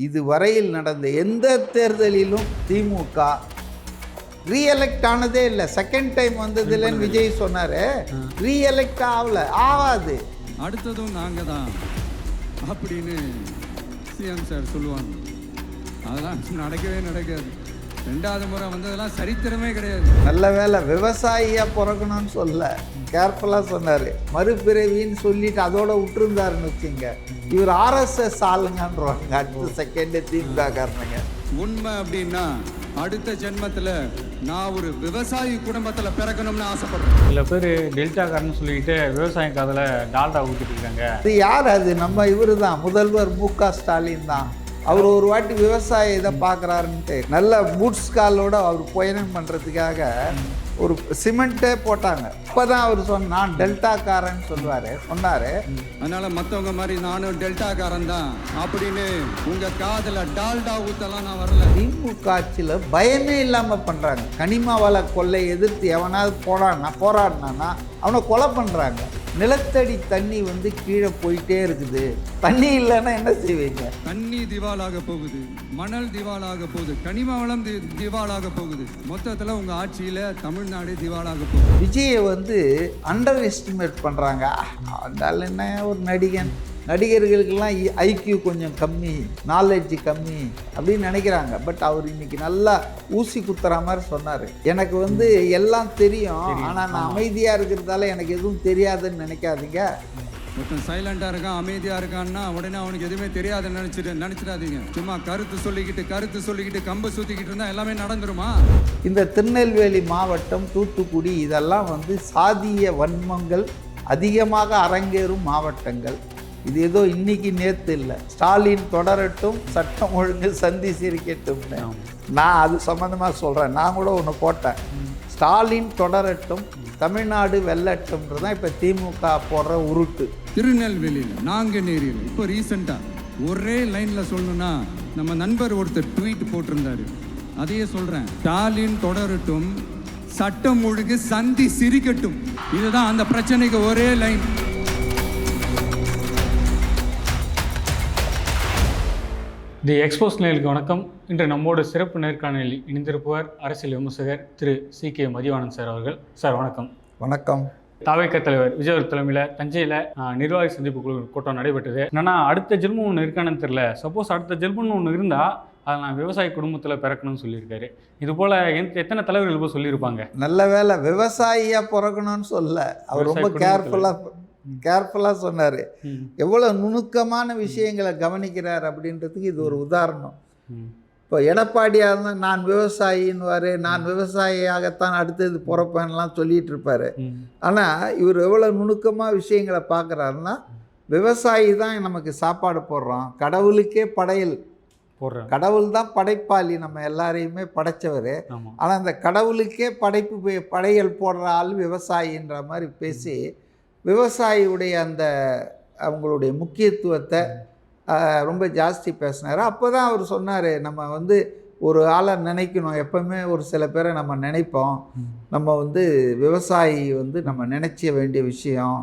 இதுவரையில் நடந்த எந்த தேர்தலிலும் திமுக ரீஎலெக்ட் ஆனதே இல்லை. செகண்ட் டைம் வந்ததுலன்னு விஜய் சொன்னாரு. ரீஎலெக்ட் ஆகாது. அடுத்ததும் நாங்க தான் அப்படின்னு சிஎம் சார் சொல்லுவாங்க. அதெல்லாம் நடக்காது. ரெண்டாவது முறை வந்ததெல்லாம் சரித்திரமே கிடையாது. நல்ல வேலை விவசாயியாக பிறக்கணும்னு சொல்ல கேர்ஃபுல்லாக சொன்னார். மறுபிறவின்னு சொல்லிட்டு அதோட விட்டுருந்தாருன்னு வச்சுங்க. இவர் RSS ஆளுங்கன்றவாங்க. அடுத்த செகண்ட் திமுக காரணங்க. உண்மை அப்படின்னா அடுத்த ஜென்மத்தில் நான் ஒரு விவசாயி குடும்பத்தில் பிறக்கணும்னு ஆசைப்படுறேன். சில பேர் டெல்டாக்காரன்னு சொல்லிட்டு விவசாயம் காதில் டால்டா ஊற்றிட்டு இருக்காங்க. அது யார்? அது நம்ம இவர் தான், முதல்வர் MK ஸ்டாலின் தான். அவர் ஒரு வாட்டி விவசாய இதை பார்க்குறாருன்ட்டு நல்ல பூட்ஸ் காலோட அவர் பயணம் பண்ணுறதுக்காக ஒரு சிமெண்ட்டே போட்டாங்க. இப்போ தான் அவர் நான் டெல்டாக்காரன்னு சொன்னார். அதனால் மற்றவங்க மாதிரி நானும் டெல்டாக்காரன் தான் அப்படின்னு உங்கள் காதில் டால்டா ஊற்றலாம் நான் வரல. திமுக ஆட்சியில் பயமே இல்லாமல் பண்ணுறாங்க. கனிம வள கொள்ளை எதிர்த்து எவனாவது போராடினான்னா அவனை கொலை பண்ணுறாங்க. நிலத்தடி தண்ணி கீழே போயிட்டே இருக்குது. தண்ணி இல்லைன்னா என்ன செய்வீங்க? தண்ணி திவாலாக போகுது, மணல் திவாலாக போகுது, கனிம வளம் திவாலாக போகுது. மொத்தத்தில் உங்கள் ஆட்சியில் தமிழ்நாடு திவாலாக போகுது. விஜயை அண்டர் எஸ்டிமேட் பண்ணுறாங்க. அதனால என்ன, ஒரு நடிகர்களுக்கெல்லாம் IQ கொஞ்சம் கம்மி, நாலேஜ் கம்மி அப்படின்னு நினைக்கிறாங்க. பட் அவர் இன்னைக்கு நல்லா ஊசி குத்துற மாதிரி சொன்னார். எனக்கு எல்லாம் தெரியும், ஆனால் நான் அமைதியாக இருக்கிறதால எனக்கு எதுவும் தெரியாதுன்னு நினைக்காதீங்க. ஒருத்தன் சைலண்டாக இருக்கான், அமைதியாக இருக்கான்னா உடனே அவனுக்கு எதுவுமே தெரியாதுன்னு நினச்சிடாதீங்க. சும்மா கருத்து சொல்லிக்கிட்டு கம்பு சுற்றிக்கிட்டு இருந்தால் எல்லாமே நடந்துருமா? இந்த திருநெல்வேலி மாவட்டம், தூத்துக்குடி இதெல்லாம் சாதிய வன்மங்கள் அதிகமாக அரங்கேறும் மாவட்டங்கள். இது ஏதோ இன்னைக்கு நேற்று இல்லை. ஸ்டாலின் தொடரட்டும், சட்டம் ஒழுங்கு சந்தி சிரிக்கட்டும்னு நான் அது சம்மந்தமாக சொல்கிறேன். நான் கூட ஒன்று போட்டேன். ஸ்டாலின் தொடரட்டும், தமிழ்நாடு வெல்லட்டும்ன்றது தான் இப்போ திமுக போடுற உருட்டு. திருநெல்வேலியில், நாங்குநேரியில் இப்போ ரீசெண்டாக ஒரே லைனில் சொல்லணும்னா நம்ம நண்பர் ஒருத்தர் ட்வீட் போட்டிருந்தாரு. அதையே சொல்கிறேன். ஸ்டாலின் தொடரட்டும், சட்டம் ஒழுங்கு சந்தி சிரிக்கட்டும். இதுதான் அந்த பிரச்சனைக்கு ஒரே லைன். தி எக்ஸ்போஸ் நேயர்களுக்கு வணக்கம். இன்று நம்மோடு சிறப்பு நேர்காணலில் இணைந்திருப்பவர் அரசியல் விமர்சகர் திரு CK மதிவாணன் சார் அவர்கள். சார் வணக்கம். வணக்கம். தாவேக தலைவர் விஜய் தலைமையில் தஞ்சையில் நிர்வாகி சந்திப்பு குழு கூட்டம் நடைபெற்றது. என்னன்னா அடுத்த ஜென்மம் ஒன்று இருக்கானு தெரியல. சப்போஸ் அடுத்த ஜென்மம்னு ஒன்று இருந்தால் அதை நான் விவசாய குடும்பத்தில் பிறக்கணும்னு சொல்லியிருக்காரு. இது போல் எத்தனை தலைவர்கள் இப்போ சொல்லியிருப்பாங்க. நல்ல வேலை விவசாயியாக பிறக்கணும்னு சொல்ல அவர் ரொம்ப கேர்ஃபுல்லாக சொன்னார். எவ்வளோ நுணுக்கமான விஷயங்களை கவனிக்கிறார் அப்படின்றதுக்கு இது ஒரு உதாரணம். இப்போ எடப்பாடியாக இருந்தால் நான் விவசாயின்னுவார், நான் விவசாயியாகத்தான் அடுத்தது பிறப்பேன்லாம் சொல்லிகிட்டு இருப்பார். ஆனால் இவர் எவ்வளோ நுணுக்கமாக விஷயங்களை பார்க்குறாருன்னா, விவசாயி தான் நமக்கு சாப்பாடு போடுறோம், கடவுளுக்கே படையல் போடுறோம், கடவுள் தான் படைப்பாளி, நம்ம எல்லாரையுமே படைத்தவர். ஆனால் அந்த கடவுளுக்கே படையல் போடுற ஆள் விவசாயின்ற மாதிரி பேசி விவசாயியுடைய அந்த அவங்களுடைய முக்கியத்துவத்தை ரொம்ப ஜாஸ்தி பேசினார். அப்போ தான் அவர் சொன்னார், நம்ம ஒரு ஆளை நினைக்கணும். எப்போவுமே ஒரு சில பேரை நம்ம நினைப்போம். நம்ம விவசாயி நம்ம நினைச்ச வேண்டிய விஷயம்,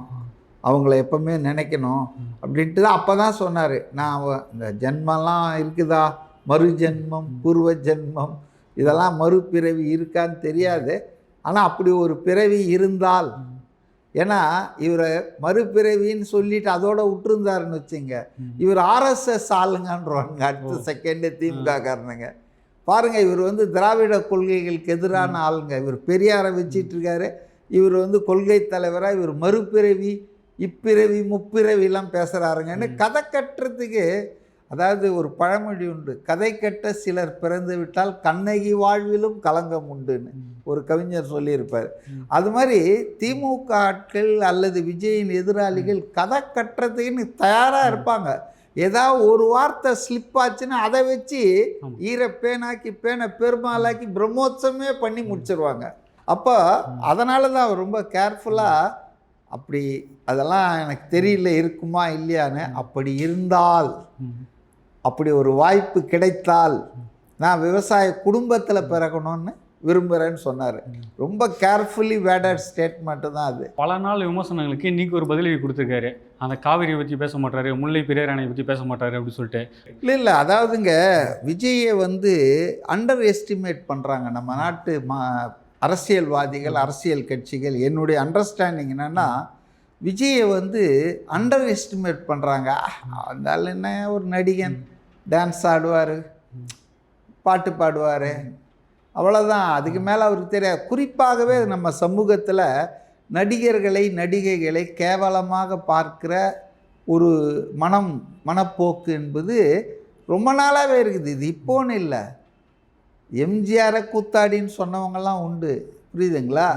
அவங்கள எப்போவுமே நினைக்கணும் அப்படின்ட்டு தான் அப்போ தான் சொன்னார். நான் இந்த ஜென்மம்லாம் இருக்குதா, மறு ஜென்மம், பூர்வ ஜென்மம், இதெல்லாம் மறுபிறவி இருக்கான்னு தெரியாது. ஆனால் அப்படி ஒரு பிறவி இருந்தால், ஏன்னா இவரை மறுபிறவின்னு சொல்லிட்டு அதோட விட்டுருந்தாருன்னு வச்சுங்க. இவர் RSS ஆளுங்கன்றவாங்க. அடுத்த செகண்ட் திமுக காரணங்க. பாருங்கள், இவர் திராவிட கொள்கைகளுக்கு எதிரான ஆளுங்க. இவர் பெரியாரை வச்சிட்டு இருக்காரு. இவர் கொள்கை தலைவராக இவர் மறுபிறவி, இப்பிறவி, முப்பிறவிலாம் பேசுகிறாருங்கன்னு கதை கட்டுறதுக்கு. அதாவது ஒரு பழமொழி உண்டு, கதை கட்ட சிலர் பிறந்து விட்டால் கண்ணகி வாழ்விலும் களங்கம் உண்டுன்னு ஒரு கவிஞர் சொல்லியிருப்பார். அது மாதிரி திமுக ஆட்கள் அல்லது விஜயின் எதிராளிகள் கதை கட்டுறதுக்குன்னு தயாராக இருப்பாங்க. ஏதாவது ஒரு வார்த்தை ஸ்லிப் ஆச்சுன்னா அதை வச்சு பேனாக்கி பெருமாளாக்கி பிரம்மோத்சவமே பண்ணி முடிச்சிருவாங்க. அப்போ அதனால தான் அவர் ரொம்ப கேர்ஃபுல்லாக, அப்படி அதெல்லாம் எனக்கு தெரியல இருக்குமா இல்லையான்னு, அப்படி இருந்தால், அப்படி ஒரு வாய்ப்பு கிடைத்தால் நான் விவசாய குடும்பத்தில் பிறக்கணும்னு விரும்புகிறேன்னு சொன்னார். ரொம்ப கேர்ஃபுல்லி வேர்டட் ஸ்டேட்மெண்ட்டு தான் அது. பல நாள் விமர்சனங்களுக்கு இன்றைக்கி ஒரு பதிலடி கொடுத்துருக்காரு. அந்த காவிரியை பற்றி பேச மாட்டாரு, முல்லை பெரியார் அணையை பற்றி பேச மாட்டாரு அப்படின்னு சொல்லிட்டு. இல்லை அதாவதுங்க, விஜயை வந்து அண்டர் எஸ்டிமேட் பண்ணுறாங்க நம்ம நாட்டு அரசியல்வாதிகள், அரசியல் கட்சிகள். என்னுடைய அண்டர்ஸ்டாண்டிங் என்னென்னா, விஜயை வந்து அண்டர் எஸ்டிமேட் பண்ணுறாங்க. அதனால என்ன, ஒரு நடிகன், டான்ஸ் ஆடுவார், பாட்டு பாடுவார், அவ்வளோதான். அதுக்கு மேலே அவருக்கு தெரியாது. குறிப்பாகவே நம்ம சமூகத்தில் நடிகர்களை, நடிகைகளை கேவலமாக பார்க்குற ஒரு மனப்போக்கு என்பது ரொம்ப நாளாகவே இருக்குது. இது இப்போன்னு இல்லை, எம்ஜிஆரை கூத்தாடின்னு சொன்னவங்கெல்லாம் உண்டு, புரியுதுங்களா?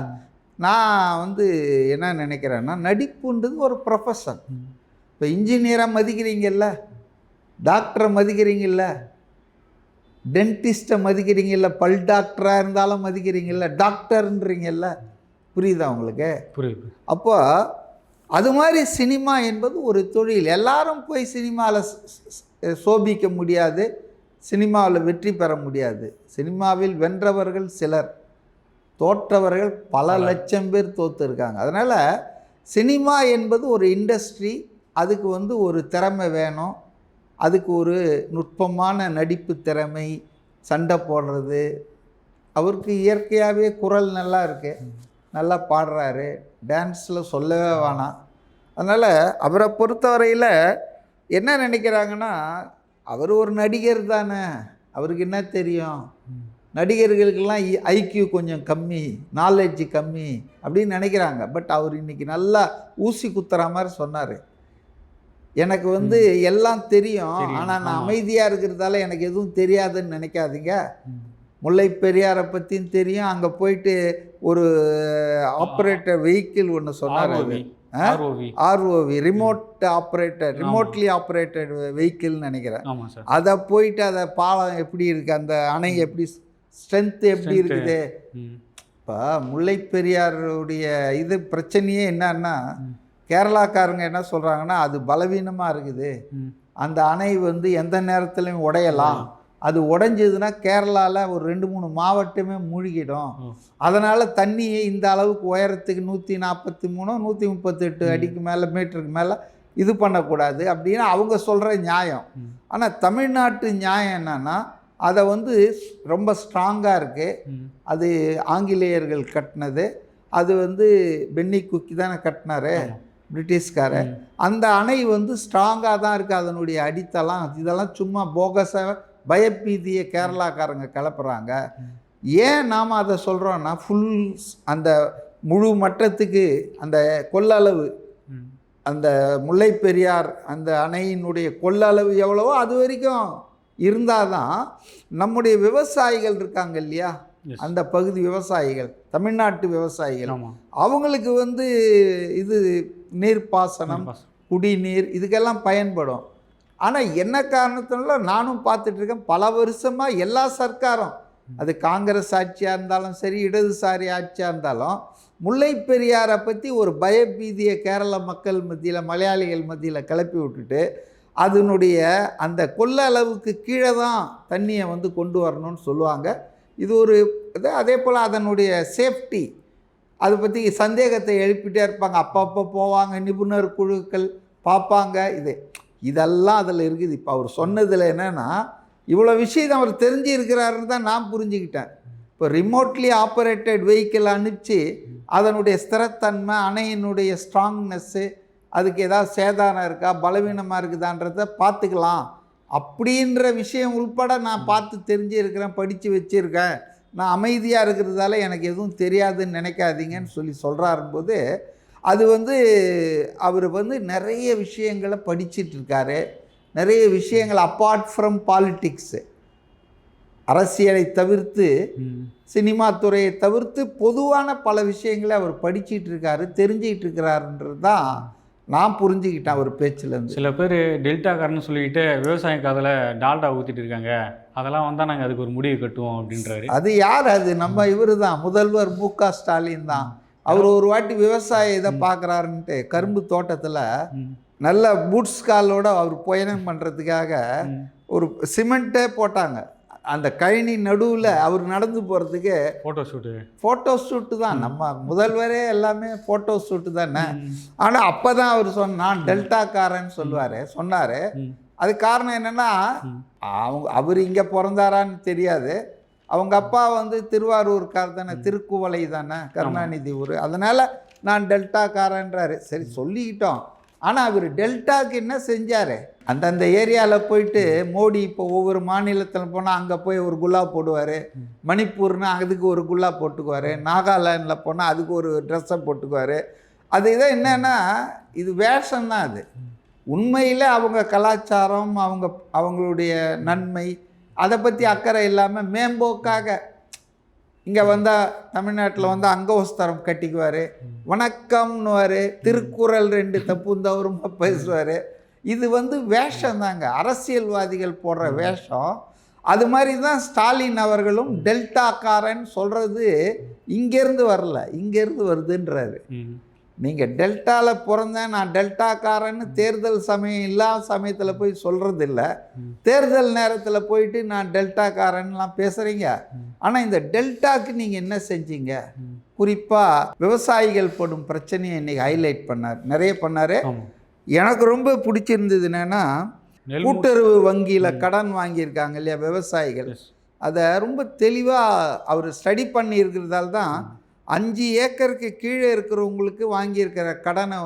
நான் வந்து என்ன நினைக்கிறேன்னா, நடிப்புன்றது ஒரு ப்ரொஃபஷன். இப்போ இன்ஜினியராக மதிக்கிறீங்கல்ல, டாக்டரை மதிக்கிறீங்கல்ல, டென்டிஸ்ட்டை மதிக்கிறீங்கல்ல, பல் டாக்டராக இருந்தாலும் மதிக்கிறீங்கல்ல, டாக்டர்ன்றீங்கல்ல, புரியுதா உங்களுக்கு? புரியுது. அப்போ அது மாதிரி சினிமா என்பது ஒரு தொழில். எல்லாரும் போய் சினிமாவில் சோபிக்க முடியாது, சினிமாவில் வெற்றி பெற முடியாது. சினிமாவில் வென்றவர்கள் சிலர், தோற்றவர்கள் பல லட்சம் பேர் தோற்றுருக்காங்க. அதனால் சினிமா என்பது ஒரு இண்டஸ்ட்ரி. அதுக்கு வந்து ஒரு திறமை வேணும், அதுக்கு ஒரு நுட்பமான நடிப்பு திறமை, சண்டை போடுறது. அவருக்கு இயற்கையாகவே குரல் நல்லா இருக்குது, நல்லா பாடுறாரு, டான்ஸில் சொல்லவே வேணாம். அதனால் அவரை பொறுத்தவரையில் என்ன நினைக்கிறாங்கன்னா, அவர் ஒரு நடிகர் தானே, அவருக்கு என்ன தெரியும், நடிகர்களுக்கெல்லாம் ஐக்யூ கொஞ்சம் கம்மி, நாலேஜ் கம்மி அப்படின்னு நினைக்கிறாங்க. பட் அவர் இன்றைக்கி நல்லா ஊசி குத்துற மாதிரி சொன்னார். எனக்கு வந்து எல்லாம் தெரியும், ஆனால் நான் அமைதியாக இருக்கிறதால எனக்கு எதுவும் தெரியாதுன்னு நினைக்காதீங்க. முல்லை பெரியாரை பற்றியும் தெரியும். அங்கே போயிட்டு ஒரு ஆப்ரேட்டர் வெஹிக்கிள் ஒன்று சொன்னார், ஆர்ஓவி, ரிமோட்லி ஆப்ரேட்டட் வெஹிக்கிள்னு நினைக்கிறேன். அதை போயிட்டு அதை பாலம் எப்படி இருக்குது, அந்த அணை எப்படி ஸ்ட்ரென்த்து எப்படி இருக்குது. இப்போ முல்லை பெரியாருடைய இது பிரச்சனையே என்னன்னா, கேரளாக்காரங்க என்ன சொல்கிறாங்கன்னா, அது பலவீனமாக இருக்குது, அந்த அணை வந்து எந்த நேரத்துலையும் உடையலாம், அது உடைஞ்சதுன்னா கேரளாவில் ஒரு 2-3 மாவட்டமே மூழ்கிடும், அதனால் தண்ணியை இந்த அளவுக்கு உயரத்துக்கு 143 138 அடிக்கு மேலே, மீட்டருக்கு மேலே இது பண்ணக்கூடாது அப்படின்னு அவங்க சொல்கிற நியாயம். ஆனால் தமிழ்நாட்டு நியாயம் என்னன்னா, அதை வந்து ரொம்ப ஸ்ட்ராங்காக இருக்குது, அது ஆங்கிலேயர்கள் கட்டினது, அது வந்து பென்னி குக்கி தானே கட்டினாரு, பிரிட்டிஷ்காரர். அந்த அணை வந்து ஸ்ட்ராங்காக தான் இருக்குது, அதனுடைய அடித்தளம். இதெல்லாம் சும்மா போகஸ பயப்பீதியை கேரளாக்காரங்க கிளப்புறாங்க. ஏன் நாம் அதை சொல்கிறோன்னா, ஃபுல் அந்த முழு மட்டத்துக்கு அந்த கொள்ளளவு, அந்த முல்லை பெரியார் அந்த அணையினுடைய கொள்ளளவு எவ்வளவோ அது வரைக்கும் இருந்தால் தான் நம்முடைய விவசாயிகள் இருக்காங்க இல்லையா, அந்த பகுதி விவசாயிகள், தமிழ்நாட்டு விவசாயிகள், அவங்களுக்கு வந்து இது நீர்ப்பாசனம், குடிநீர், இதுக்கெல்லாம் பயன்படும். ஆனால் என்ன காரணத்தினால நானும் பார்த்துட்ருக்கேன், பல வருஷமாக எல்லா சர்க்காரும், அது காங்கிரஸ் ஆட்சியாக இருந்தாலும் சரி, இடதுசாரி ஆட்சியாக இருந்தாலும், முல்லை பெரியாரை பற்றி ஒரு பயபீதியை கேரள மக்கள் மத்தியில், மலையாளிகள் மத்தியில் கிளப்பி விட்டுட்டு, அதனுடைய அந்த கொள்ள அளவுக்கு கீழே தான் தண்ணியை வந்து கொண்டு வரணும்னு சொல்லுவாங்க. இது ஒரு இது. அதே போல் அதனுடைய சேஃப்டி, அதை பற்றி சந்தேகத்தை எழுப்பிட்டே இருப்பாங்க. அப்பப்போ போவாங்க, நிபுணர் குழுக்கள் பார்ப்பாங்க. இதெல்லாம் அதில் இருக்குது. இப்போ அவர் சொன்னதில் என்னென்னா, இவ்வளோ விஷயம் அவர் தெரிஞ்சு இருக்கிறாருன்னு தான் நான் புரிஞ்சுக்கிட்டேன். இப்போ ரிமோட்லி ஆப்ரேட்டட் வெஹிக்கிள் அனுப்பிச்சு அதனுடைய ஸ்திரத்தன்மை, அணையினுடைய ஸ்ட்ராங்னஸ்ஸு, அதுக்கு ஏதாவது சேதாரம் இருக்கா, பலவீனமாக இருக்குதான்றதை பார்த்துக்கலாம் அப்படின்ற விஷயம் உள்பட நான் பார்த்து தெரிஞ்சு இருக்கிறேன், படித்து வச்சுருக்கேன். நான் அமைதியாக இருக்கிறதால எனக்கு எதுவும் தெரியாதுன்னு நினைக்காதீங்கன்னு சொல்கிறாரும்போது, அது வந்து அவர் வந்து நிறைய விஷயங்களை படிச்சிட்ருக்காரு, நிறைய விஷயங்கள் அப்பார்ட் ஃப்ரம் பாலிட்டிக்ஸு, அரசியலை தவிர்த்து, சினிமா துறையை தவிர்த்து பொதுவான பல விஷயங்களை அவர் படிச்சிட்டு இருக்காரு, தெரிஞ்சிக்கிட்டு இருக்கிறாருன்றது தான் நான் புரிஞ்சுக்கிட்டேன் அவர் பேச்சிலேருந்து. சில பேர் டெல்டாக்காரன்னு சொல்லிக்கிட்டு விவசாய காதில் டால்டா ஊற்றிட்டு இருக்காங்க, அதெல்லாம் வந்தால் நாங்கள் அதுக்கு ஒரு முடிவு கட்டுவோம் அப்படின்றாரு. அது யார்? அது நம்ம இவர் தான், முதல்வர் மு.க. ஸ்டாலின் தான். அவர் ஒரு வாட்டி விவசாய இதை பார்க்குறாருன்ட்டு கரும்பு தோட்டத்தில் நல்ல பூட்ஸ் காலோட அவர் பயணம் பண்ணுறதுக்காக ஒரு சிமெண்ட்டே போட்டாங்க. அந்த கழனி நடுவில் அவர் நடந்து போகிறதுக்கு ஃபோட்டோ ஷூட்டு தான். நம்ம முதல்வரே எல்லாமே ஃபோட்டோ ஷூட்டு தானே. ஆனால் அப்போ தான் அவர் நான் டெல்டாக்காரன்னு சொன்னார். அது காரணம் என்னென்னா, அவர் இங்கே பிறந்தாரான்னு தெரியாது. அவங்க அப்பா திருவாரூர்கார் தானே, திருக்குவளை தானே, கருணாநிதி ஊர். அதனால் நான் டெல்டாக்காரன்றாரு. சரி சொல்லிக்கிட்டோம். ஆனால் அவர் டெல்டாக்கு என்ன செஞ்சார்? அந்தந்த ஏரியாவில் போயிட்டு மோடி இப்போ ஒவ்வொரு மாநிலத்தில் போனால் அங்கே போய் ஒரு குல்லா போடுவார். மணிப்பூர்னா அதுக்கு ஒரு குல்லா போட்டுக்குவார். நாகாலாண்டில் போனால் அதுக்கு ஒரு ட்ரெஸ்ஸை போட்டுக்குவார். அது இதை என்னென்னா, இது வேஷம் தான். அது உண்மையில் அவங்க கலாச்சாரம், அவங்களுடைய நன்மை, அதை பற்றி அக்கறை இல்லாமல் மேம்போக்காக இங்கே வந்தால் தமிழ்நாட்டில் அங்கவஸ்திரம் கட்டிக்குவார், வணக்கம்னுவார், திருக்குறள் 2 தப்புந்தவருமா பேசுவார். இது வேஷம் தாங்க, அரசியல்வாதிகள் போடுற வேஷம். அது மாதிரி தான் ஸ்டாலின் அவர்களும் டெல்டாக்காரன் சொல்கிறது இங்கேருந்து வரல, இங்கேருந்து வருதுன்றாரு. நீங்கள் டெல்டாவில் பிறந்தேன், நான் டெல்டாக்காரன்னு தேர்தல் சமயம் இல்லாத சமயத்தில் போய் சொல்கிறது இல்லை. தேர்தல் நேரத்தில் போயிட்டு நான் டெல்டாக்காரன்லாம் பேசுகிறீங்க. ஆனால் இந்த டெல்டாக்கு நீங்கள் என்ன செஞ்சீங்க? குறிப்பாக விவசாயிகள் படும் பிரச்சனையை இன்றைக்கி ஹைலைட் பண்ணார், நிறைய பண்ணார். எனக்கு ரொம்ப பிடிச்சிருந்தது என்னென்னா, கூட்டுறவு வங்கியில் கடன் வாங்கியிருக்காங்க இல்லையா விவசாயிகள், அதை ரொம்ப தெளிவாக அவர் ஸ்டடி பண்ணியிருக்கிறதால தான் 5 ஏக்கருக்கு கீழே இருக்கிறவங்களுக்கு வாங்கியிருக்கிற கடனை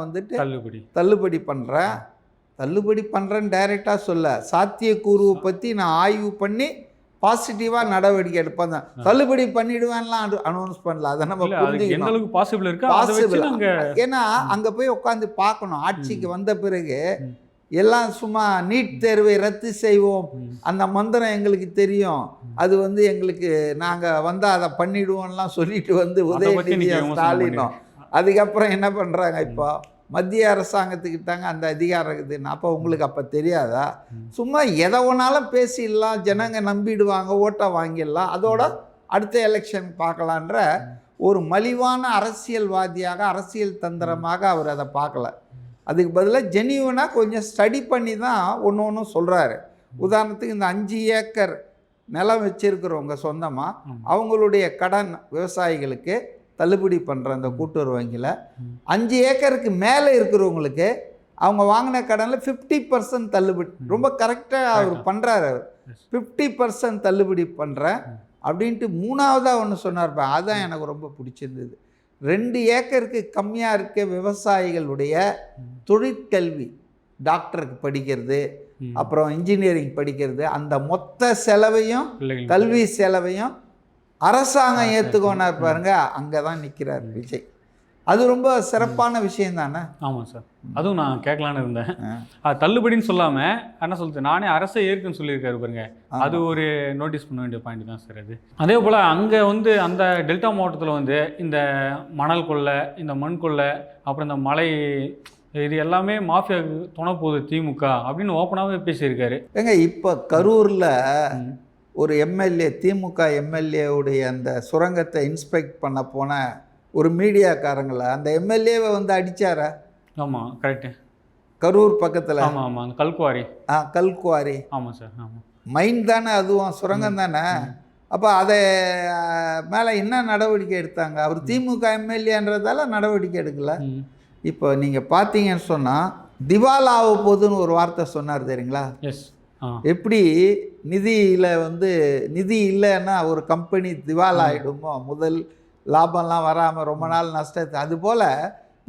தள்ளுபடி பண்ணுறேன்னு டைரெக்டாக சொல்ல, சாத்தியக்கூறுவை பற்றி நான் ஆய்வு பண்ணி பாசிட்டிவாக நடவடிக்கை எடுப்பேன் தான். தள்ளுபடி பண்ணிடுவேன்லாம் அனௌன்ஸ் பண்ணல. அதை நம்ம புரிஞ்சுக்கணும். பாசிபிள். ஏன்னா அங்கே போய் உட்காந்து பார்க்கணும். ஆட்சிக்கு வந்த பிறகு எல்லாம் சும்மா நீட் தேர்வை ரத்து செய்வோம், அந்த மந்திரம் எங்களுக்கு தெரியும், அது எங்களுக்கு நாங்கள் வந்தால் அதை பண்ணிடுவோம்லாம் சொல்லிட்டு உதயநிதி ஸ்டாலினும் அதுக்கப்புறம் என்ன பண்ணுறாங்க, இப்போ மத்திய அரசாங்கத்துக்கிட்டாங்க அந்த அதிகாரம் இருக்குதுன்னு. அப்போ உங்களுக்கு அப்போ தெரியாதா? சும்மா எதை ஒன்றாலும் பேசிடலாம், ஜனங்க நம்பிடுவாங்க, ஓட்டை வாங்கிடலாம், அதோட அடுத்த எலெக்ஷன் பார்க்கலான்ற ஒரு மலிவான அரசியல்வாதியாக, அரசியல் தந்திரமாக அவர் அதை பார்க்கல. அதுக்கு பதிலாக ஜெனியூனாக கொஞ்சம் ஸ்டடி பண்ணி தான் ஒன்று சொல்கிறாரு. உதாரணத்துக்கு இந்த 5 ஏக்கர் நிலம் வச்சுருக்கிறவங்க சொந்தமாக அவங்களுடைய கடன் விவசாயிகளுக்கு தள்ளுபடி பண்ணுற அந்த கூட்டுறவு வங்கியில் 5 ஏக்கருக்கு மேலே இருக்கிறவங்களுக்கு அவங்க வாங்கின கடனில் 50% தள்ளுபடி. ரொம்ப கரெக்டாக அவர் பண்ணுறாரு. 50% தள்ளுபடி பண்ணுறேன் அப்படின்ட்டு. மூணாவதாக ஒன்று சொன்னார்ப்பா, அதுதான் எனக்கு ரொம்ப பிடிச்சிருந்தது. 2 ஏக்கருக்கு கம்மியாக இருக்க விவசாயிகளுடைய தொழிற்கல்வி, டாக்டருக்கு படிக்கிறது, அப்புறம் இன்ஜினியரிங் படிக்கிறது, அந்த மொத்த செலவையும் கல்வி செலவையும் அரசாங்கம் ஏற்றுக்கோனார் பாருங்க. அங்கே தான் நிற்கிறார் விஜய். அது ரொம்ப சிறப்பான விஷயம் தானே. ஆமாம் சார், அதுவும் நான் கேட்கலான்னு இருந்தேன். தள்ளுபடின்னு சொல்லாமல் என்ன சொல்லுது, நானே அரசை ஏற்குன்னு சொல்லியிருக்காரு பாருங்க. அது ஒரு நோட்டீஸ் பண்ண வேண்டிய பாயிண்ட் தான் சார் அது. அதே போல் அங்கே அந்த டெல்டா மாவட்டத்தில் இந்த மணல் கொள்ளை, இந்த மண் கொள்ளை, அப்புறம் இந்த மலை, இது எல்லாமே மாஃபியாவுக்கு துணை போகுது திமுக அப்படின்னு ஓப்பனாகவே பேசியிருக்காரு. ஏங்க இப்போ கரூரில் ஒரு எம்எல்ஏ, திமுக எம்எல்ஏவுடைய அந்த சுரங்கத்தை இன்ஸ்பெக்ட் பண்ண போன ஒரு மீடியாக்காரங்களை அந்த எம்எல்ஏவை அடித்தாரா? ஆமாம், கரெக்டு. கரூர் பக்கத்தில். ஆமாம் ஆமாம், கல்குவாரி. கல்குவாரி. ஆமாம் சார். ஆமாம், மைன் தானே, அதுவும் சுரங்கம் தானே. அப்போ அதை மேலே என்ன நடவடிக்கை எடுத்தாங்க? அவர் திமுக எம்எல்ஏன்றதால நடவடிக்கை எடுக்கல. இப்போ நீங்கள் பார்த்தீங்கன்னு சொன்னால் திவாலாக போகுதுன்னு ஒரு வார்த்தை சொன்னார் தெரியுங்களா? எஸ். எப்படி நிதியில் நிதி இல்லைன்னா ஒரு கம்பெனி திவால் ஆகிடுமோ, முதல் லாபம்லாம் வராமல் ரொம்ப நாள் நஷ்டத்தை, அதுபோல்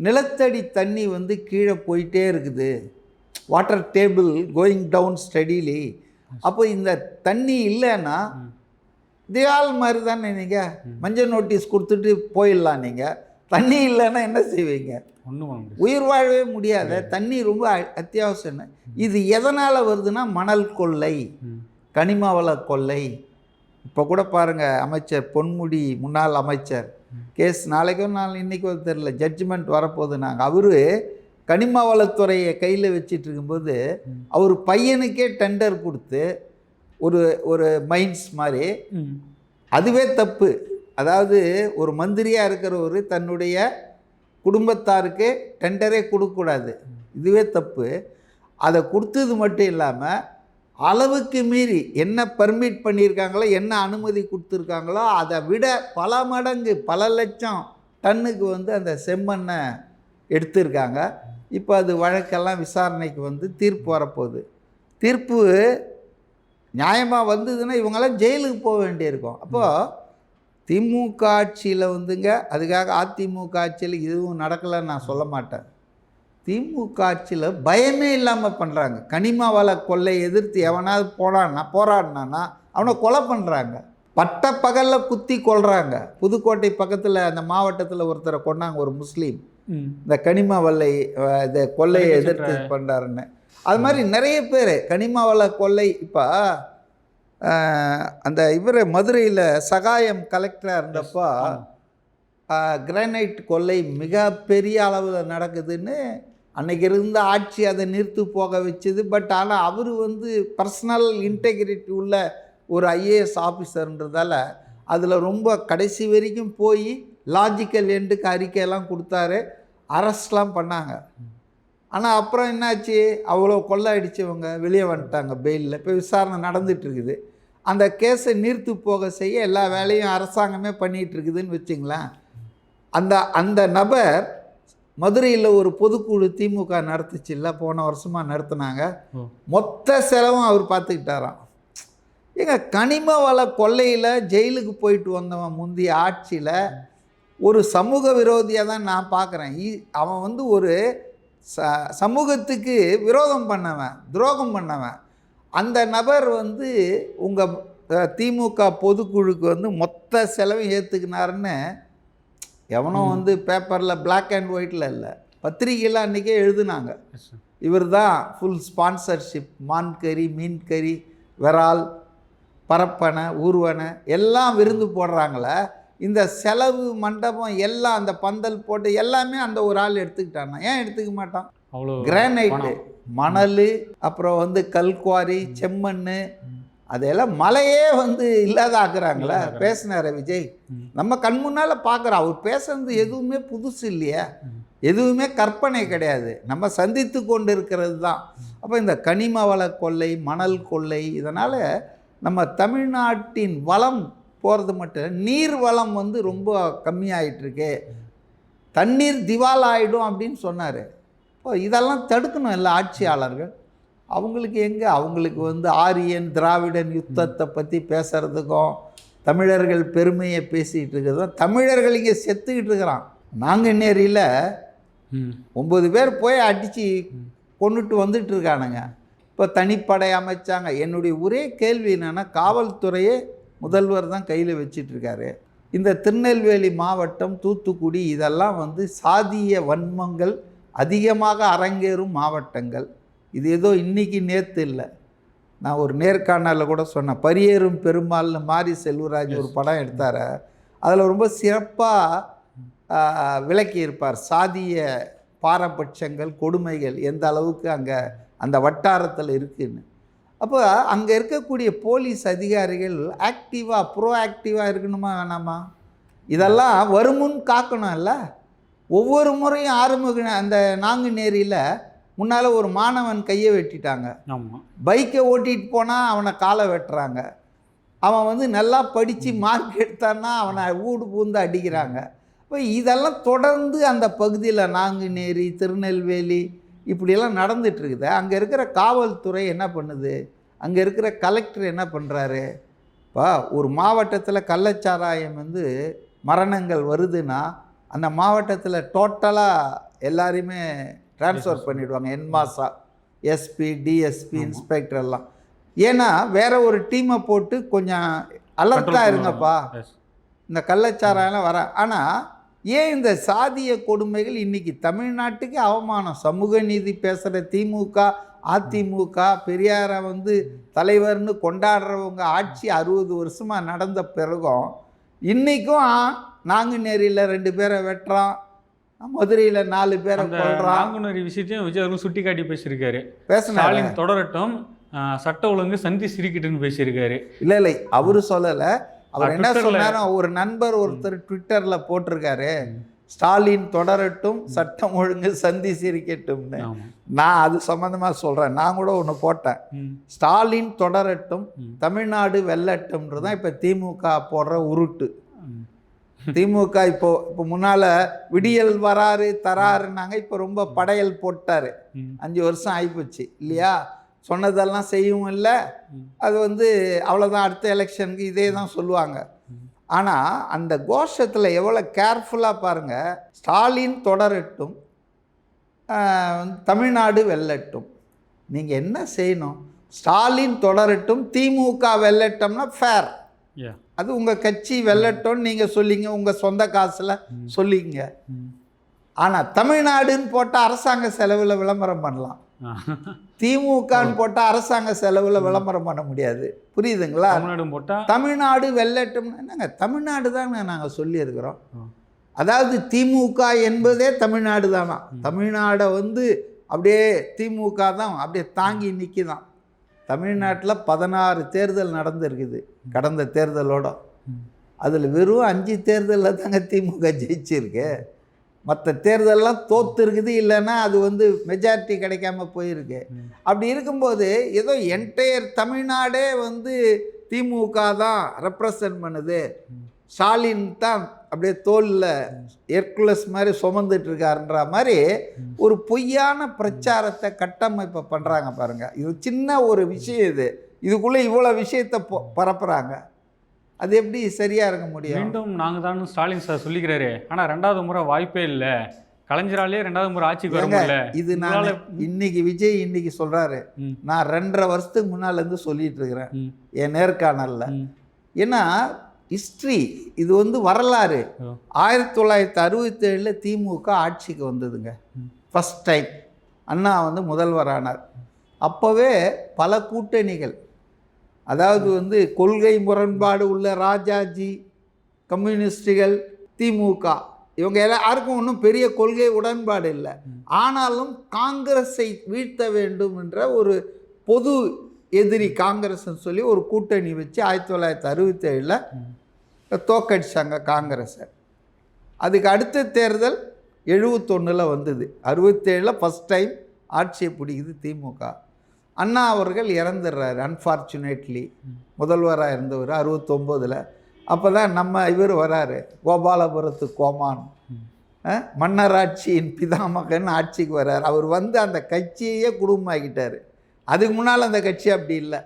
நிலத்தடி தண்ணி கீழே போயிட்டே இருக்குது, water table going down steadily. அப்போ இந்த தண்ணி இல்லைன்னா திவால் மாதிரி தானே. நீங்கள் மஞ்சள் நோட்டீஸ் கொடுத்துட்டு போயிடலாம். நீங்கள் தண்ணி இல்லைன்னா என்ன செய்வீங்க? உயிர் வாழவே முடியாத. தண்ணி ரொம்ப அத்தியாவசியம். இது எதனால் வருதுன்னா மணல் கொள்ளை, கனிம வள கொள்ளை. இப்போ கூட பாருங்கள், அமைச்சர் பொன்முடி, முன்னாள் அமைச்சர் கேஸ் நாளைக்கும் இன்றைக்கோ தெரியல, ஜட்ஜ்மெண்ட் வரப்போகுது. நாங்கள் அவர் கனிம வளத்துறையை கையில் வச்சிட்டு இருக்கும்போது அவர் பையனுக்கே டெண்டர் கொடுத்து ஒரு மைன்ஸ் மாதிரி, அதுவே தப்பு. அதாவது ஒரு மந்திரியாக இருக்கிறவர் தன்னுடைய குடும்பத்தாருக்கு டெண்டரே கொடுக்கக்கூடாது, இதுவே தப்பு. அதை கொடுத்தது மட்டும் இல்லாமல் அளவுக்கு மீறி என்ன பர்மிட் பண்ணியிருக்காங்களோ, என்ன அனுமதி கொடுத்துருக்காங்களோ அதை விட பல மடங்கு பல லட்சம் டன்னுக்கு வந்து அந்த செம்மண்ணை எடுத்திருக்காங்க. இப்போ அது வழக்கெல்லாம் விசாரணைக்கு வந்து தீர்ப்பு வரப்போகுது. தீர்ப்பு நியாயமாக வந்ததுன்னா இவங்கெல்லாம் ஜெயிலுக்கு போக வேண்டியிருக்கும். அப்போது திமுக ஆட்சியில் வந்துங்க, அதுக்காக அதிமுக ஆட்சியில் இதுவும் நடக்கலைன்னு நான் சொல்ல மாட்டேன். திமுக ஆட்சியில் பயமே இல்லாமல் பண்ணுறாங்க. கனிம வள கொள்ளை எதிர்த்து எவனாவது போராடினான்னா அவனை கொலை பண்ணுறாங்க. பட்ட பகலில் குத்தி கொள்கிறாங்க. புதுக்கோட்டை பக்கத்தில் அந்த மாவட்டத்தில் ஒருத்தரை கொண்டாங்க, ஒரு முஸ்லீம், இந்த கனிம வளை இந்த கொள்ளையை எதிர்த்து பண்ணுறாருன்னு. அது மாதிரி நிறைய பேர் கனிம வள கொள்ளை. இப்போ அந்த இவர் மதுரையில் சகாயம் கலெக்டராக இருந்தப்போ கிரானைட் கொள்ளை மிகப்பெரிய அளவில் நடக்குதுன்னு அன்றைக்கி இருந்த ஆட்சி அதை நிறுத்து போக வச்சுது. பட் ஆனால் அவர் வந்து பர்சனல் இன்டெகிரிட்டி உள்ள ஒரு ஐஏஎஸ் ஆஃபீஸர்ன்றதால அதில் ரொம்ப கடைசி வரைக்கும் போய் லாஜிக்கல் எண்டுக்கு அறிக்கையெல்லாம் கொடுத்தாரு, அரெஸ்ட்லாம் பண்ணாங்க. ஆனால் அப்புறம் என்னாச்சு, அவ்வளோ கொள்ளை அடித்தவங்க வெளியே வந்துட்டாங்க பெயிலில். இப்போ விசாரணை நடந்துகிட்ருக்குது. அந்த கேஸை நீர்த்து போக செய்ய எல்லா வேலையும் அரசாங்கமே பண்ணிகிட்ருக்குதுன்னு வச்சுங்களேன். அந்த நபர் மதுரையில் ஒரு பொதுக்குழு திமுக நடத்துச்சு இல்லை, போன வருஷமாக நடத்துனாங்க. மொத்த செலவும் அவர் பார்த்துக்கிட்டாராம். ஏங்க, கனிம வள கொள்ளையில் ஜெயிலுக்கு போயிட்டு வந்தவன் முந்தைய ஆட்சியில் ஒரு சமூக விரோதியாக தான் நான் பார்க்குறேன். அவன் வந்து ஒரு சமூகத்துக்கு விரோதம் பண்ணவன், துரோகம் பண்ணவன். அந்த நபர் வந்து உங்கள் திமுக பொதுக்குழுக்கு வந்து மொத்த செலவும் ஏற்றுக்கினாருன்னு எவனோ வந்து பேப்பரில் பிளாக் அண்ட் ஒயிட்டில் இல்லை, பத்திரிகையில் அன்றைக்கே எழுதுனாங்க. இவர் தான் ஃபுல் ஸ்பான்சர்ஷிப், மான் கறி, மீன் கறி, விரால், பரப்பனை, ஊர்வனை எல்லாம் விருந்து போடுறாங்களே. இந்த செலவு மண்டபம் எல்லாம் அந்த பந்தல் போட்டு எல்லாமே அந்த ஒரு ஆள் எடுத்துக்கிட்டானா? ஏன் எடுத்துக்க மாட்டான்? அவ்வளோ கிரானைட்டு, மணல், அப்புறம் வந்து கல்குவாரி, செம்மண், அதையெல்லாம் மலையே வந்து இல்லாத ஆக்குறாங்களே. பேசினார விஜய், நம்ம கண் முன்னால் பார்க்குறோம். அவர் பேசுறது எதுவுமே புதுசு இல்லையா, எதுவுமே கற்பனை கிடையாது, நம்ம சந்தித்து கொண்டு இருக்கிறது தான். அப்போ இந்த கனிம வள கொள்ளை, மணல் கொள்ளை, இதனால் நம்ம தமிழ்நாட்டின் வளம் போகிறது மட்டும் இல்லை, நீர் வளம் வந்து ரொம்ப கம்மியாயிட்டிருக்கு. தண்ணீர் திவால் ஆகிடும் அப்படின்னு சொன்னார். இப்போ இதெல்லாம் தடுக்கணும் இல்லை ஆட்சியாளர்கள். அவங்களுக்கு எங்கே, அவங்களுக்கு வந்து ஆரியன் திராவிடன் யுத்தத்தை பற்றி பேசுகிறதுக்கும் தமிழர்கள் பெருமையை பேசிகிட்டு இருக்கிறதும். தமிழர்கள் இங்கே செத்துக்கிட்டு இருக்கிறான். நாங்குநேரியில் 9 பேர் போய் அடித்து கொண்டுட்டு வந்துட்டு இருக்கானுங்க. இப்போ தனிப்படை அமைச்சாங்க. என்னுடைய ஒரே கேள்வி என்னென்னா, காவல்துறையே முதல்வர் தான் கையில் வச்சிட்ருக்காரு. இந்த திருநெல்வேலி மாவட்டம், தூத்துக்குடி, இதெல்லாம் வந்து சாதிய வன்மங்கள் அதிகமாக அரங்கேறும் மாவட்டங்கள். இது ஏதோ இன்றைக்கி நேற்று இல்லை. நான் ஒரு நேர்காணலில் கூட சொன்னேன். பரியேறும் பெருமாள்னு மாரி செல்வராஜ் ஒரு படம் எடுத்தார். அதில் ரொம்ப சிறப்பாக விளக்கியிருப்பார் சாதிய பாரபட்சங்கள், கொடுமைகள் எந்த அளவுக்கு அங்கே அந்த வட்டாரத்தில் இருக்குதுன்னு. அப்போ அங்கே இருக்கக்கூடிய போலீஸ் அதிகாரிகள் ஆக்டிவாக, ப்ரோஆக்டிவாக இருக்கணுமா வேணாமா? இதெல்லாம் வருமுன் காக்கணும் இல்லை. ஒவ்வொரு முறையும் ஆறுமுக அந்த நாங்குநேரியில் முன்னால் ஒரு மாணவன் கையை வெட்டிட்டாங்க. பைக்கை ஓட்டிகிட்டு போனால் அவனை காலை வெட்டுறாங்க. அவன் வந்து நல்லா படித்து மார்க் எடுத்தான்னா அவனை ஊடு பூந்து அடிக்கிறாங்க. இப்போ இதெல்லாம் தொடர்ந்து அந்த பகுதியில் நாங்குநேரி, திருநெல்வேலி இப்படியெல்லாம் நடந்துகிட்ருக்குது. அங்கே இருக்கிற காவல்துறை என்ன பண்ணுது, அங்கே இருக்கிற கலெக்டர் என்ன பண்ணுறாரு? இப்போ ஒரு மாவட்டத்தில் கள்ளச்சாராயம் வந்து மரணங்கள் வருதுன்னா அந்த மாவட்டத்தில் டோட்டலாக எல்லாரையுமே ட்ரான்ஸ்ஃபர் பண்ணிவிடுவாங்க. என்மாசா, எஸ்பி, டிஎஸ்பி, இன்ஸ்பெக்டர் எல்லாம். ஏன்னா வேறு ஒரு டீமை போட்டு கொஞ்சம் அலர்ட்டாக இருங்கப்பா, இந்த கள்ளச்சாராயம்லாம் வர. ஆனால் ஏன் இந்த சாதிய கொடுமைகள் இன்றைக்கி தமிழ்நாட்டுக்கு அவமானம்? சமூக நீதி பேசுகிற திமுக, அதிமுக, பெரியாரை வந்து தலைவர்னு கொண்டாடுறவங்க ஆட்சி 60 வருஷமாக நடந்த பிறகும் இன்றைக்கும் நாங்குநேரியில் 2 பேரை வெட்டுறான், மதுரையில் 4 பேரை கொள்றான். நாங்குநேரி விஷயத்தையும் விஜய் அவர்கள் சுட்டி காட்டி பேசியிருக்காரு. ஸ்டாலின் தொடரட்டும், சட்ட ஒழுங்கு சந்தி சிரிக்கிட்டுன்னு பேசியிருக்காரு. இல்லை அவர் சொல்லலை. அவர் என்ன சொன்னார், ஒரு நண்பர் ஒருத்தர் ட்விட்டரில் போட்டிருக்காரு, ஸ்டாலின் தொடரட்டும், சட்டம் ஒழுங்கு சந்தி சிரிக்கட்டும்னு. நான் அது சம்மந்தமாக சொல்கிறேன். நான் கூட ஒன்று போட்டேன், ஸ்டாலின் தொடரட்டும், தமிழ்நாடு வெல்லட்டும்ன்றது தான் இப்போ திமுக போடுற உருட்டு. திமுக இப்போ முன்னால் விடியல் வராரு தராருன்னாங்க, இப்போ ரொம்ப படையல் போட்டார். 5 வருஷம் ஆகிப்போச்சு இல்லையா? சொன்னதெல்லாம் செய்யவும் இல்லை. அது அவ்வளோதான், அடுத்த எலெக்ஷனுக்கு இதே தான் சொல்லுவாங்க. ஆனால் அந்த கோஷத்தில் எவ்வளோ கேர்ஃபுல்லாக பாருங்கள். ஸ்டாலின் தொடரட்டும், தமிழ்நாடு வெல்லட்டும். நீங்கள் என்ன செய்யணும்? ஸ்டாலின் தொடரட்டும், திமுக வெல்லட்டும்னா ஃபேர். அது உங்கள் கட்சி வெல்லட்டும்னு நீங்கள் சொல்லிங்க, உங்கள் சொந்த காசில் சொல்லிங்க. ஆனால் தமிழ்நாடுன்னு போட்டால் அரசாங்க செலவில் விளம்பரம் பண்ணலாம். திமுகன்னு போட்டால் அரசாங்க செலவில் விளம்பரம் பண்ண முடியாது. புரியுதுங்களா? தமிழ்நாடு வெல்லட்டும் என்னங்க, தமிழ்நாடு தாங்க நாங்கள் சொல்லியிருக்கிறோம். அதாவது திமுக என்பதே தமிழ்நாடு தானா. தமிழ்நாடை அப்படியே திமுக தான் அப்படியே தாங்கி நிற்கிதான். தமிழ்நாட்டில் 16 தேர்தல் நடந்திருக்குது கடந்த தேர்தலோட. அதில் வெறும் 5 தேர்தலில் தாங்க திமுக ஜெயிச்சிருக்கு. மற்ற தேர்தலெலாம் தோற்றுருக்குது, இல்லைன்னா அது மெஜாரிட்டி கிடைக்காம போயிருக்கு. அப்படி இருக்கும்போது ஏதோ என்டையர் தமிழ்நாடே திமுக தான் ரெப்ரசன்ட் பண்ணுது, ஸ்டாலின் தான் அப்படியே தோலில் ஹெர்குலஸ் மாதிரி சுமந்துட்டுருக்காருன்ற மாதிரி ஒரு பொய்யான பிரச்சாரத்தை கட்டமைப்பை பண்ணுறாங்க பாருங்கள். இது சின்ன ஒரு விஷயம், இதுக்குள்ளே இவ்வளோ விஷயத்தை பரப்புகிறாங்க. அது எப்படி சரியாக இருக்க முடியும்? மீண்டும் நாங்கள் தான் ஸ்டாலின் சார் சொல்லிக்கிறாரு. ஆனால் 2வது முறை வாய்ப்பே இல்லை, கலைஞராலே 2வது முறை ஆட்சிக்கு வர முடியல. இது நான் இன்னைக்கு விஜய் இன்னைக்கு சொல்கிறாரு, நான் 2.5 வருஷத்துக்கு முன்னாலேருந்து சொல்லிட்டு இருக்கிறேன் என் நேர்காணலில். ஏன்னா ஹிஸ்ட்ரி இது வரலாறு. 1967 திமுக ஆட்சிக்கு வந்ததுங்க, ஃபஸ்ட் டைம். அண்ணா முதல்வரானார். அப்போவே பல கூட்டணிகள், அதாவது கொள்கை முரண்பாடு உள்ள ராஜாஜி, கம்யூனிஸ்டுகள், திமுக, இவங்க யாருக்கும் ஒன்றும் பெரிய கொள்கை உடன்பாடு இல்லை. ஆனாலும் காங்கிரஸை வீழ்த்த வேண்டும் என்ற ஒரு பொது எதிரி காங்கிரஸ்ன்னு சொல்லி ஒரு கூட்டணி வச்சு 1967 தோக்கடிச்சாங்க காங்கிரஸை. அதுக்கு அடுத்த தேர்தல் 71 வந்தது. 67 ஃபஸ்ட் டைம் ஆட்சியை பிடிக்குது திமுக. அண்ணா அவர்கள் இறந்துடுறாரு அன்ஃபார்ச்சுனேட்லி. முதல்வராக இருந்தவர் 69. அப்போ தான் நம்ம இவர் வராரு, கோபாலபுரத்து கோமான், மன்னராட்சியின் பிதாமகன் ஆட்சிக்கு வர்றார். அவர் அந்த கட்சியையே குடும்பமாக்கிட்டார். அதுக்கு முன்னால் அந்த கட்சி அப்படி இல்லை.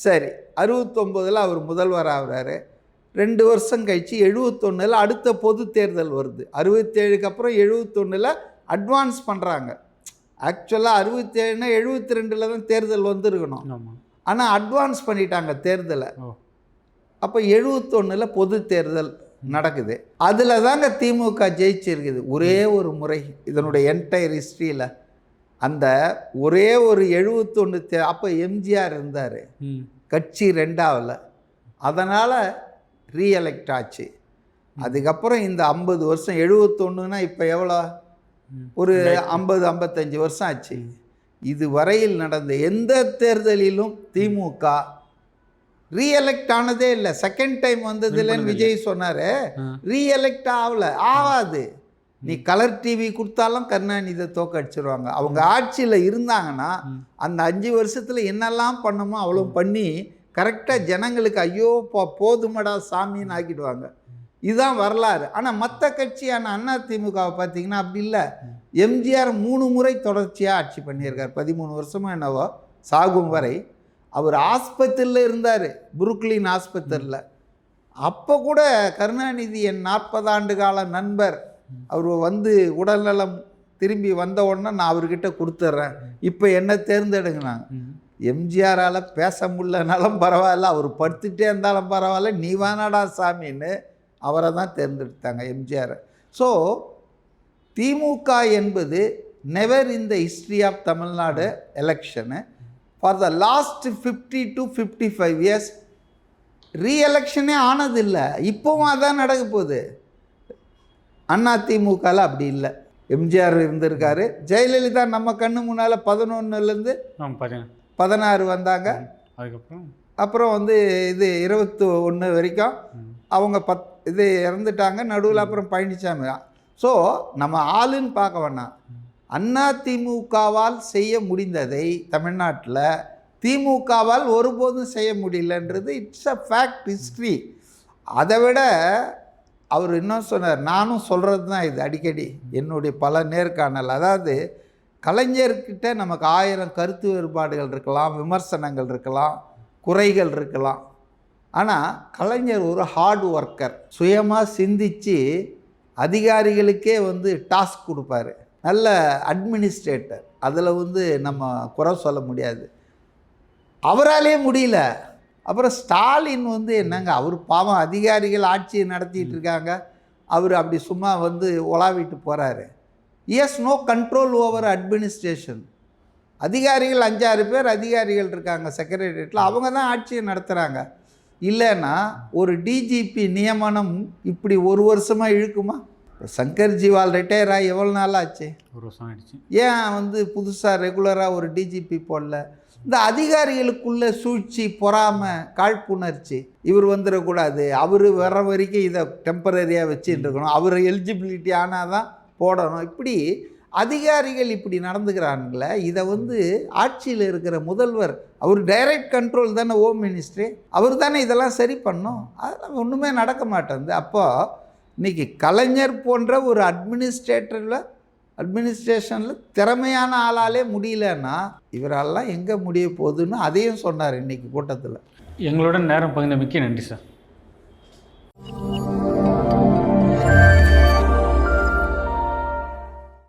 சரி, 69 அவர் முதல்வராகிறாரு. 2 வருஷம் கழிச்சு 71 அடுத்த பொது தேர்தல் வருது. 67க்கு அப்புறம் 71 அட்வான்ஸ் பண்ணுறாங்க. ஆக்சுவலாக 67னா 72 தான் தேர்தல் வந்திருக்கணும். ஆனால் அட்வான்ஸ் பண்ணிட்டாங்க தேர்தலை. அப்போ 71 பொது தேர்தல் நடக்குது. அதில் தாங்க திமுக ஜெயிச்சிருக்குது ஒரே ஒரு முறை இதனுடைய என்டையர் ஹிஸ்ட்ரியில். அந்த ஒரே ஒரு 71 அப்போ எம்ஜிஆர் இருந்தார், கட்சி 2ஆவில், அதனால் ரீஎலெக்ட் ஆச்சு. அதுக்கப்புறம் இந்த 50 வருஷம் 71னா இப்போ எவ்வளோ, ஒரு 50-55 வருஷம் ஆச்சு. இது வரையில் நடந்த எந்த தேர்தலிலும் திமுக ரீஎலெக்ட் ஆனதே இல்லை. செகண்ட் டைம் வந்ததுலன்னு விஜய் சொன்னார், ரீஎலெக்ட் ஆகாது. நீ கலர் டிவி கொடுத்தாலும் கருணாநிதியை தோக்கடிச்சிருவாங்க. அவங்க ஆட்சியில் இருந்தாங்கன்னா அந்த 5 வருஷத்தில் என்னெல்லாம் பண்ணமோ அவ்வளோ பண்ணி கரெக்டாக ஜனங்களுக்கு ஐயோ போதுமடா சாமின்னு ஆக்கிடுவாங்க. இதுதான் வரலாறு. ஆனால் மற்ற கட்சியான அதிமுகவை பார்த்தீங்கன்னா அப்படி இல்லை. எம்ஜிஆர் 3 முறை தொடர்ச்சியாக ஆட்சி பண்ணியிருக்கார், 13 வருஷமாக என்னவோ, சாகும் வரை. அவர் ஆஸ்பத்திரியில் இருந்தார், புருக்லின் ஆஸ்பத்திரியில். அப்போ கூட கருணாநிதி என் 40 ஆண்டு கால நண்பர், அவர் உடல்நலம் திரும்பி வந்த உடனே நான் அவர்கிட்ட கொடுத்துட்றேன், இப்போ என்ன தேர்ந்தெடுங்கினாங்க. எம்ஜிஆரால் பேச முடியலனாலும் பரவாயில்ல, அவர் படுத்துகிட்டே இருந்தாலும் பரவாயில்ல, நீ வேணாடா சாமின்னு அவரை தான் தேர்ந்தெடுத்தாங்க, எம்ஜிஆர். ஸோ திமுக என்பது never in the history of Tamil Nadu election for the last 50 to 55 years ரீஎலெக்ஷனே ஆனதில்லை. இப்போவும் அதான் நடக்க போகுது. அதிமுகவில் அப்படி இல்லை. எம்ஜிஆர் இருந்திருக்காரு, ஜெயலலிதா நம்ம கண்ணு முன்னால் 11லேருந்து 16 வந்தாங்க. அப்புறம் இது 21 வரைக்கும் அவங்க இது இறந்துட்டாங்க. நடுவில் அப்புறம் பழனிசாமி. ஸோ நம்ம ஆளுன்னு பார்க்க வேணாம். அதிமுகவால் செய்ய முடிந்ததை தமிழ்நாட்டில் திமுகவால் ஒருபோதும் செய்ய முடியலன்றது இட்ஸ் அ ஃபேக்ட், ஹிஸ்ட்ரி. அதை விட அவர் இன்னும் சொன்னார், நானும் சொல்கிறது தான் இது அடிக்கடி என்னுடைய பல நேர்காணல். அதாவது கலைஞர்கிட்ட நமக்கு 1000 கருத்து வேறுபாடுகள் இருக்கலாம், விமர்சனங்கள் இருக்கலாம், குறைகள் இருக்கலாம். ஆனால் கலைஞர் ஒரு ஹார்ட் ஒர்க்கர். சுயமாக சிந்தித்து அதிகாரிகளுக்கே டாஸ்க் கொடுப்பாரு. நல்ல அட்மினிஸ்ட்ரேட்டர். அதில் நம்ம குறை சொல்ல முடியாது. அவராலே முடியல. அப்புறம் ஸ்டாலின் என்னங்க, அவர் பாவம் அதிகாரிகள் ஆட்சியை நடத்திட்டு இருக்காங்க, அவர் அப்படி சும்மா உலாவிட்டு போகிறாரு. Is no control over administration. அதிகாரிகள் 5-6 பேர் அதிகாரிகள் இருக்காங்க செக்ரட்டரியேட்டில், அவங்க தான் ஆட்சியை நடத்துகிறாங்க. இல்லைன்னா ஒரு டிஜிபி நியமனம் இப்படி 1 வருஷமாக இழுக்குமா? சங்கர் ஜிவால் ரிட்டையர் ஆகி எவ்வளோ நாள் ஆச்சு? 1 வருஷம் ஆயிடுச்சு. ஏன் புதுசாக ரெகுலராக ஒரு டிஜிபி போடல? இந்த அதிகாரிகளுக்குள்ள சூழ்ச்சி, பொறாமை, காழ்ப்புணர்ச்சி. இவர் வந்துடக்கூடாது, அவர் வர்ற வரைக்கும் இதை டெம்பரரியாக வச்சுட்டு இருக்கணும், அவர் எலிஜிபிலிட்டி ஆனால் தான் போடணும். இப்படி அதிகாரிகள் இப்படி நடந்துக்கிறாங்களே. இதை ஆட்சியில் இருக்கிற முதல்வர், அவர் டைரக்ட் கண்ட்ரோல் தானே, ஹோம் மினிஸ்ட்ரி, அவர் தானே இதெல்லாம் சரி பண்ணணும். அதெல்லாம் ஒன்றுமே நடக்க மாட்டேங்குது. அப்போ இன்றைக்கி கலைஞர் போன்ற ஒரு அட்மினிஸ்ட்ரேஷனில் திறமையான ஆளாலே முடியலன்னா இவரெல்லாம் எங்கே முடிய போகுதுன்னு அதையும் சொன்னார் இன்றைக்கி கூட்டத்தில். எங்களுடன் நேரம் பகிர்ந்தமைக்கு நன்றி சார்.